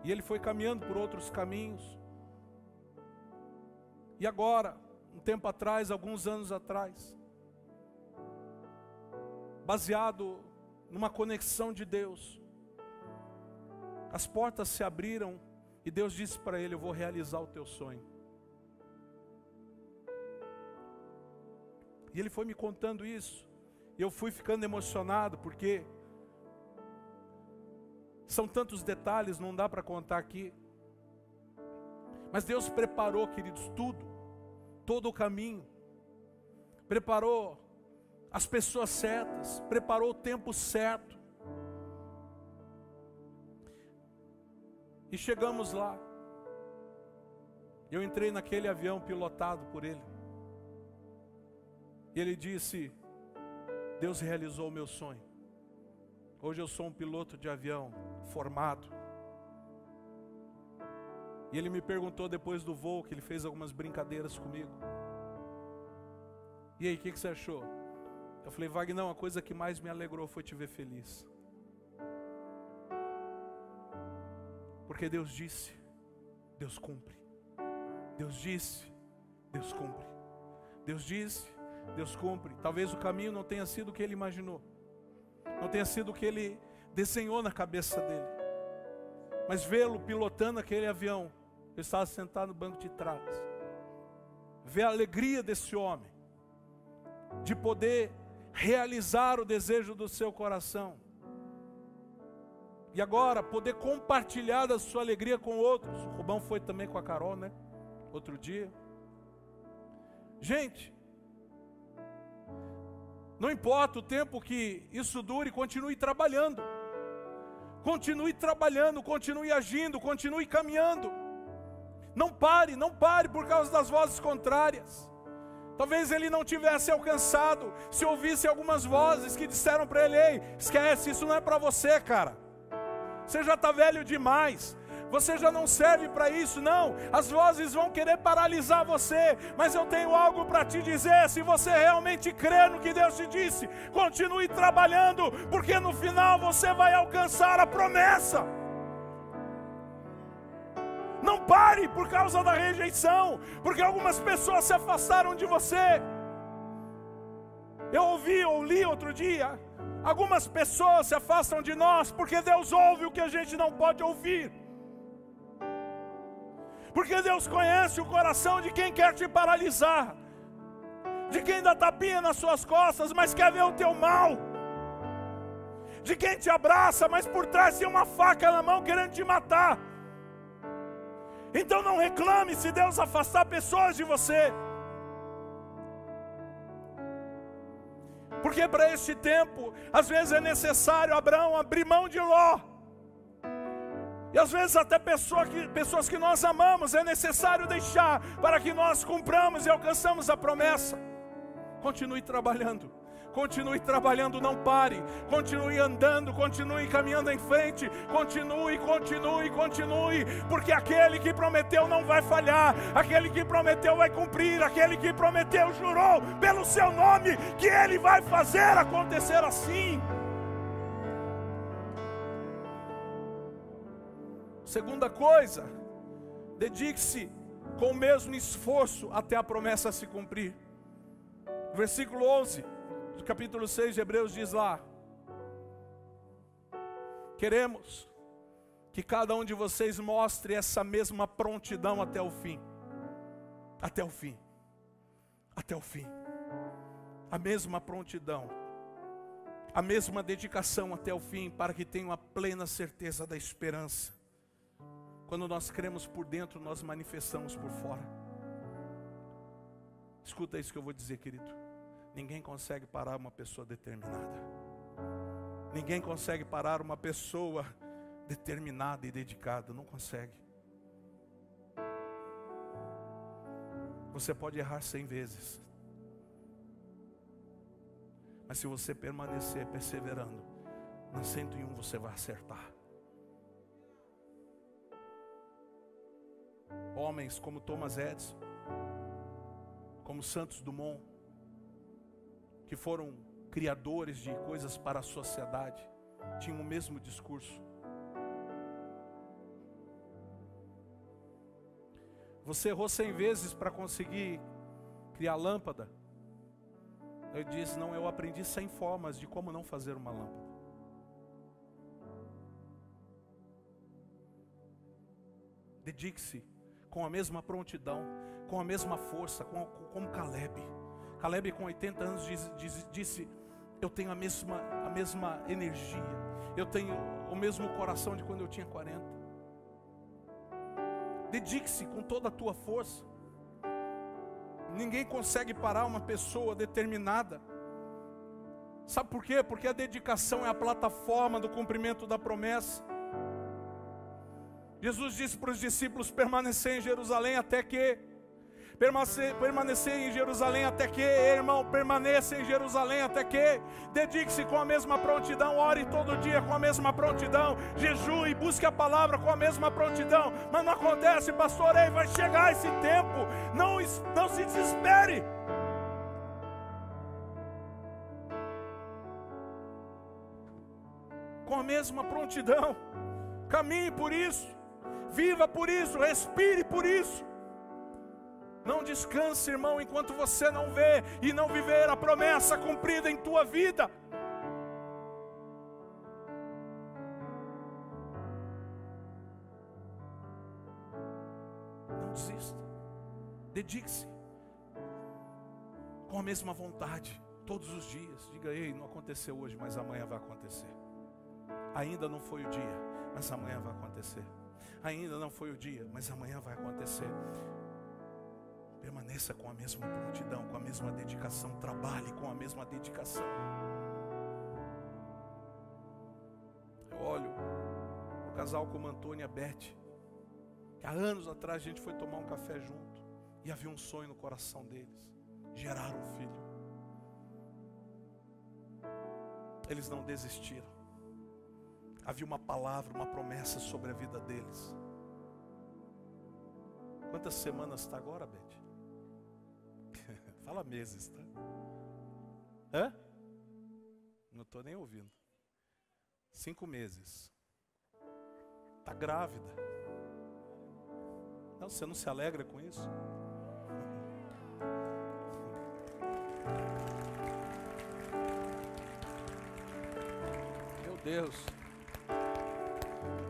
e ele foi caminhando por outros caminhos. E agora, um tempo atrás, alguns anos atrás, baseado numa conexão de Deus, as portas se abriram e Deus disse para ele: eu vou realizar o teu sonho. E ele foi me contando isso, e eu fui ficando emocionado, porque são tantos detalhes, não dá para contar aqui. Mas Deus preparou, queridos, tudo, todo o caminho. Preparou as pessoas certas, preparou o tempo certo. E chegamos lá. Eu entrei naquele avião pilotado por ele. E ele disse: Deus realizou o meu sonho. Hoje eu sou um piloto de avião formado. E ele me perguntou depois do voo, que ele fez algumas brincadeiras comigo: e aí, o que você achou? Eu falei: Wagner, a coisa que mais me alegrou foi te ver feliz. Porque Deus disse, Deus cumpre. Deus disse, Deus cumpre. Deus disse, Deus cumpre. Talvez o caminho não tenha sido o que ele imaginou, não tenha sido o que ele desenhou na cabeça dele, mas vê-lo pilotando aquele avião, eu estava sentado no banco de trás, ver a alegria desse homem, de poder realizar o desejo do seu coração, e agora poder compartilhar da sua alegria com outros. O Rubão foi também com a Carol, né? Outro dia. Gente, não importa o tempo que isso dure, continue trabalhando. Continue trabalhando, continue agindo, continue caminhando. Não pare, não pare por causa das vozes contrárias. Talvez ele não tivesse alcançado se ouvisse algumas vozes que disseram para ele: ei, esquece, isso não é para você, cara. Você já está velho demais. Você já não serve para isso, não. As vozes vão querer paralisar você. Mas eu tenho algo para te dizer. Se você realmente crê no que Deus te disse, continue trabalhando, porque no final você vai alcançar a promessa. Não pare por causa da rejeição, porque algumas pessoas se afastaram de você. Eu ouvi ou li outro dia, algumas pessoas se afastam de nós porque Deus ouve o que a gente não pode ouvir. Porque Deus conhece o coração de quem quer te paralisar, de quem dá tapinha nas suas costas, mas quer ver o teu mal, de quem te abraça, mas por trás tem uma faca na mão querendo te matar. Então não reclame se Deus afastar pessoas de você. Porque para este tempo, às vezes é necessário Abraão abrir mão de Ló. E às vezes até pessoas que nós amamos é necessário deixar para que nós cumpramos e alcançamos a promessa. Continue trabalhando. Continue trabalhando, não pare. Continue andando, continue caminhando em frente. Continue, porque aquele que prometeu não vai falhar. Aquele que prometeu vai cumprir. Aquele que prometeu jurou pelo seu nome que ele vai fazer acontecer assim. Segunda coisa, dedique-se com o mesmo esforço até a promessa se cumprir. Versículo 11 do capítulo 6 de Hebreus diz lá: queremos que cada um de vocês mostre essa mesma prontidão até o fim. Até o fim. Até o fim. A mesma prontidão. A mesma dedicação até o fim, para que tenham a plena certeza da esperança. Quando nós cremos por dentro, nós manifestamos por fora. Escuta isso que eu vou dizer, querido. Ninguém consegue parar uma pessoa determinada. Ninguém consegue parar uma pessoa determinada e dedicada. Não consegue. Você pode errar 100 vezes. Mas se você permanecer perseverando, na 101 você vai acertar. Homens como Thomas Edison, como Santos Dumont, que foram criadores de coisas para a sociedade, tinham o mesmo discurso. Você errou 100 vezes para conseguir criar lâmpada. Eu disse: não, eu aprendi 100 formas de como não fazer uma lâmpada. Dedique-se com a mesma prontidão, com a mesma força, como Caleb. Caleb com 80 anos disse: eu tenho a mesma energia, eu tenho o mesmo coração de quando eu tinha 40. Dedique-se com toda a tua força. Ninguém consegue parar uma pessoa determinada. Sabe por quê? Porque a dedicação é a plataforma do cumprimento da promessa. Jesus disse para os discípulos: permanecer em Jerusalém até que... Permanecer em Jerusalém até que, irmão, permaneça em Jerusalém até que. Dedique-se com a mesma prontidão, ore todo dia com a mesma prontidão, jejue, busque a palavra com a mesma prontidão. Mas não acontece, pastor, ei, vai chegar esse tempo, não se desespere. Com a mesma prontidão, caminhe por isso, viva por isso, respire por isso. Não descanse, irmão, enquanto você não vê e não viver a promessa cumprida em tua vida. Não desista. Dedique-se com a mesma vontade, todos os dias. Diga: ei, não aconteceu hoje, mas amanhã vai acontecer. Ainda não foi o dia, mas amanhã vai acontecer. Ainda não foi o dia, mas amanhã vai acontecer. Permaneça com a mesma prontidão, com a mesma dedicação. Trabalhe com a mesma dedicação. Eu olho o casal como Antônio e a Beth, Há anos atrás a gente foi tomar um café junto e havia um sonho no coração deles: gerar um filho. Eles não desistiram. Havia uma palavra, uma promessa sobre a vida deles. Quantas semanas está agora, Beth? Fala meses, tá? Hã? Não estou nem ouvindo. 5 meses. Está grávida. Não, você não se alegra com isso? Meu Deus.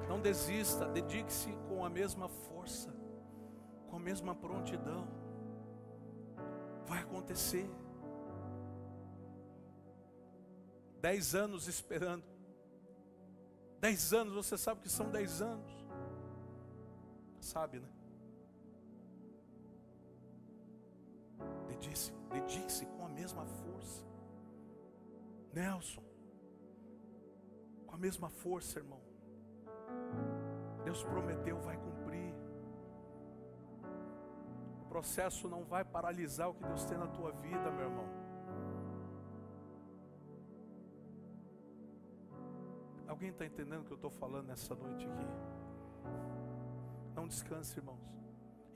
Não desista, dedique-se com a mesma força, com a mesma prontidão. Vai acontecer. 10 anos esperando. 10 anos, você sabe que são 10 anos. Sabe, né? Dedique-se com a mesma força. Nelson, com a mesma força, irmão. Deus prometeu, vai cumprir. O processo não vai paralisar o que Deus tem na tua vida, meu irmão. Alguém está entendendo o que eu estou falando nessa noite aqui? Não descanse, irmãos,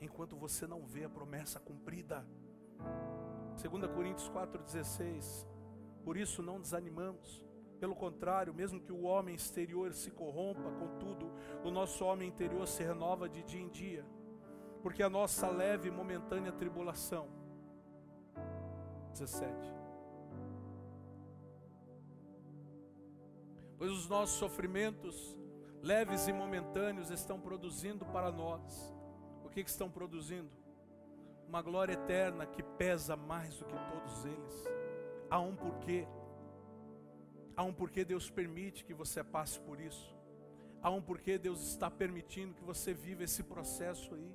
enquanto você não vê a promessa cumprida. 2 Coríntios 4,16. Por isso não desanimamos. Pelo contrário, mesmo que o homem exterior se corrompa, contudo, o nosso homem interior se renova de dia em dia. Porque a nossa leve e momentânea tribulação. 17. Pois os nossos sofrimentos, leves e momentâneos, estão produzindo para nós. O que estão produzindo? Uma glória eterna que pesa mais do que todos eles. Há um porquê. Há um porquê Deus permite que você passe por isso. Há um porquê Deus está permitindo que você viva esse processo aí.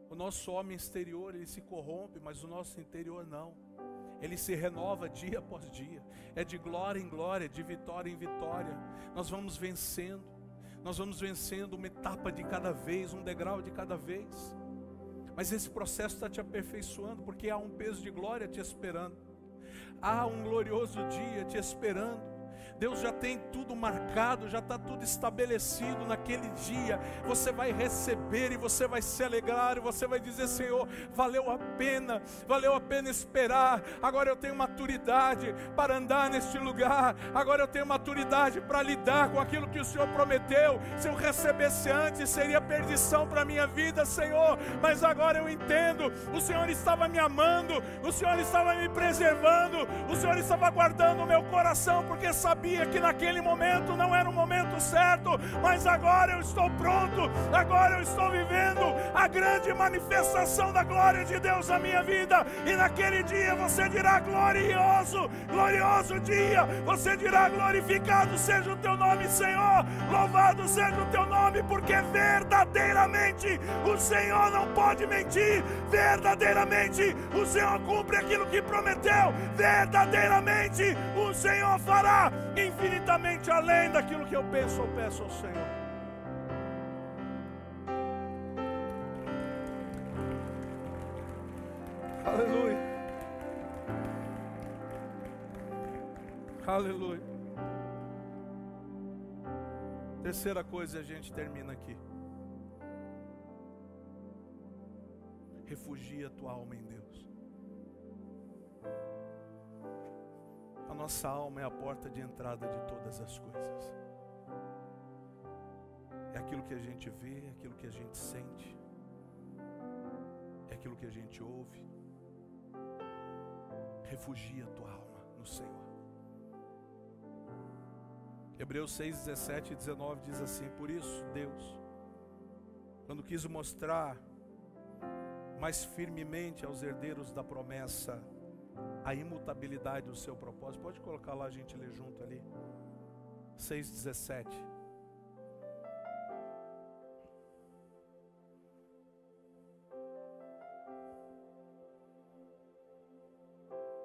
O nosso homem exterior, ele se corrompe, mas o nosso interior não. Ele se renova dia após dia. É de glória em glória, de vitória em vitória. Nós vamos vencendo. Nós vamos vencendo uma etapa de cada vez, um degrau de cada vez. Mas esse processo está te aperfeiçoando, porque há um peso de glória te esperando. Há um glorioso dia te esperando. Deus já tem tudo marcado, já está tudo estabelecido naquele dia. Você vai receber e você vai se alegrar, e você vai dizer: Senhor, valeu a pena esperar. Agora eu tenho maturidade para andar neste lugar. Agora eu tenho maturidade para lidar com aquilo que o Senhor prometeu. Se eu recebesse antes, seria perdição para a minha vida, Senhor. Mas agora eu entendo, o Senhor estava me amando, o Senhor estava me preservando, o Senhor estava guardando o meu coração, porque sabia que naquele momento não era o momento certo, mas agora eu estou pronto, agora eu estou vivendo a grande manifestação da glória de Deus na minha vida, e naquele dia você dirá: glorioso, glorioso dia, você dirá: glorificado seja o teu nome, Senhor, louvado seja o teu nome, porque verdadeiramente o Senhor não pode mentir, verdadeiramente o Senhor cumpre aquilo que prometeu, verdadeiramente o Senhor fará infinitamente além daquilo que eu peço ao Senhor. Aleluia. Aleluia. Terceira coisa, a gente termina aqui. Refugia a tua alma em Deus. A nossa alma é a porta de entrada de todas as coisas. É aquilo que a gente vê, é aquilo que a gente sente, é aquilo que a gente ouve. Refugia a tua alma no Senhor. Hebreus 6, 17 e 19 diz assim: por isso Deus, quando quis mostrar mais firmemente aos herdeiros da promessa a imutabilidade do seu propósito. Pode colocar lá, a gente lê junto ali. 6:17.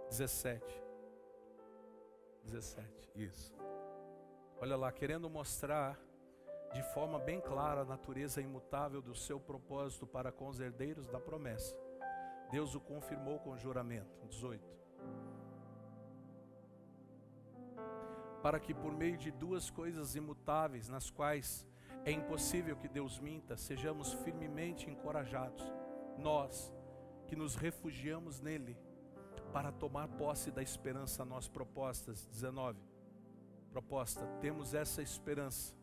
Dezessete, isso. Olha lá, querendo mostrar de forma bem clara a natureza imutável do seu propósito para com os herdeiros da promessa, Deus o confirmou com juramento. 18. Para que por meio de duas coisas imutáveis, nas quais é impossível que Deus minta, sejamos firmemente encorajados, nós que nos refugiamos nele, para tomar posse da esperança a nós propostas. 19. Proposta: temos essa esperança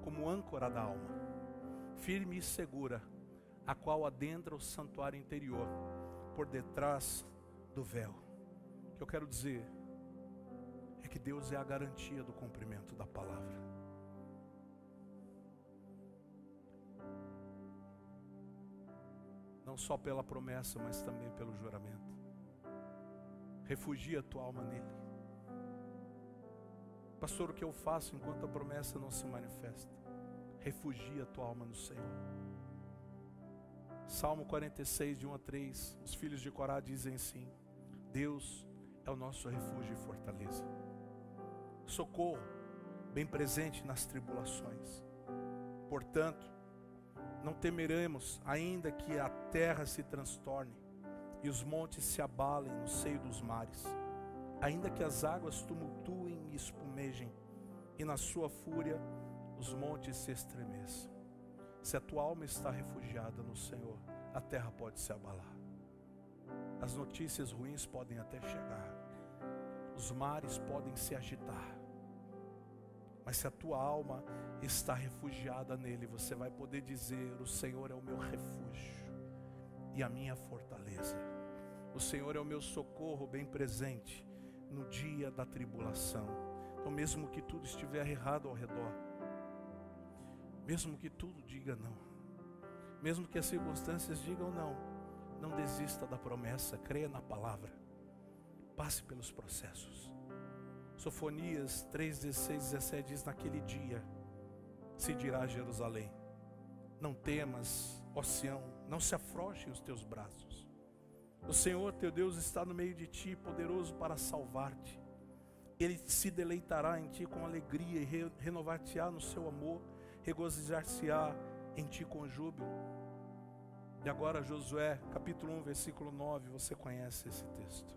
como âncora da alma, firme e segura, a qual adentra o santuário interior, por detrás do véu. O que eu quero dizer é que Deus é a garantia do cumprimento da palavra. Não só pela promessa, mas também pelo juramento. Refugia a tua alma nele. Pastor, o que eu faço enquanto a promessa não se manifesta? Refugia a tua alma no Senhor. Salmo 46, de 1 a 3, os filhos de Corá dizem assim: Deus é o nosso refúgio e fortaleza, socorro bem presente nas tribulações. Portanto, não temeremos, ainda que a terra se transtorne e os montes se abalem no seio dos mares, ainda que as águas tumultuem e espumejem, e na sua fúria os montes se estremeçam. Se a tua alma está refugiada no Senhor, a terra pode se abalar, as notícias ruins podem até chegar, os mares podem se agitar, mas se a tua alma está refugiada nele, você vai poder dizer: o Senhor é o meu refúgio e a minha fortaleza. O Senhor é o meu socorro bem presente no dia da tribulação. Então, mesmo que tudo estiver errado ao redor, mesmo que tudo diga não, mesmo que as circunstâncias digam não, não desista da promessa, creia na palavra, passe pelos processos. Sofonias 3, 16, 17 diz: naquele dia se dirá a Jerusalém: não temas, ó Sião, não se afrouxem os teus braços. O Senhor teu Deus está no meio de ti, poderoso para salvar-te. Ele se deleitará em ti com alegria e renovar-te-á no seu amor, regozijar-se-á em ti com júbilo. E agora Josué, capítulo 1, versículo 9, você conhece esse texto.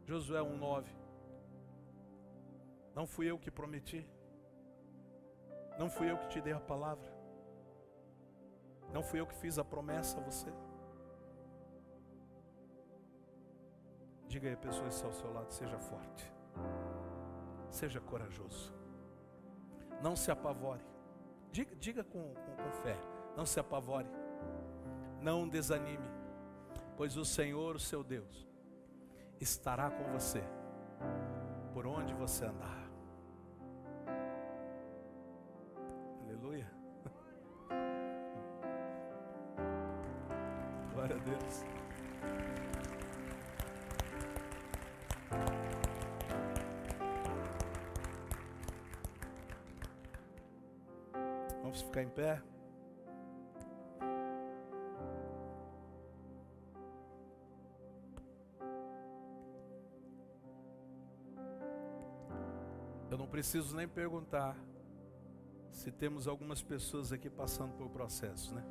Josué 1, 9. Não fui eu que prometi, não fui eu que te dei a palavra, não fui eu que fiz a promessa a você. Diga aí a pessoa que está ao seu lado: seja forte, seja corajoso, não se apavore. Diga com fé: não se apavore, não desanime, pois o Senhor, o seu Deus, estará com você por onde você andar. Aleluia. Glória a Deus. Vamos ficar em pé. Eu não preciso nem perguntar se temos algumas pessoas aqui passando por processo, né?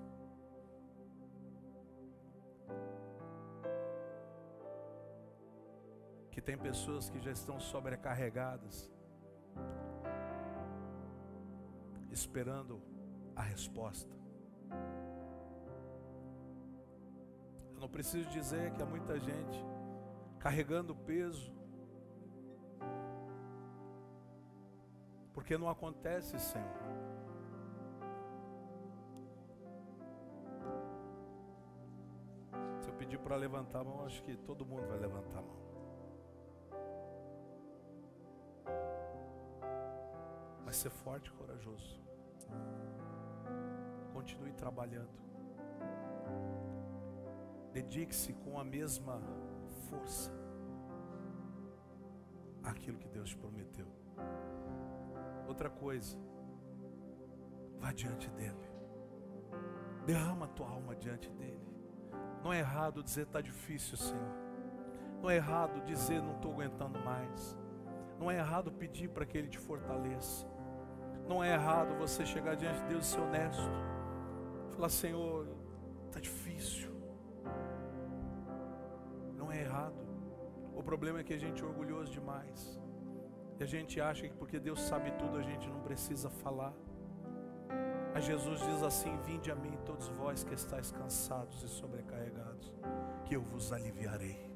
Que tem pessoas que já estão sobrecarregadas, esperando a resposta. Eu não preciso dizer que há muita gente carregando peso, porque não acontece, Senhor. Se eu pedir para levantar a mão, acho que todo mundo vai levantar a mão. Mas ser forte e corajoso. Continue trabalhando. Dedique-se com a mesma força àquilo que Deus te prometeu. Outra coisa, vá diante dele, derrama a tua alma diante dele. Não é errado dizer: está difícil, Senhor. Não é errado dizer: não estou aguentando mais. Não é errado pedir para que ele te fortaleça. Não é errado você chegar diante de Deus e ser honesto. Falar: Senhor, está difícil. Não é errado. O problema é que a gente é orgulhoso demais. E a gente acha que porque Deus sabe tudo, a gente não precisa falar. Mas Jesus diz assim: vinde a mim todos vós que estáis cansados e sobrecarregados, que eu vos aliviarei.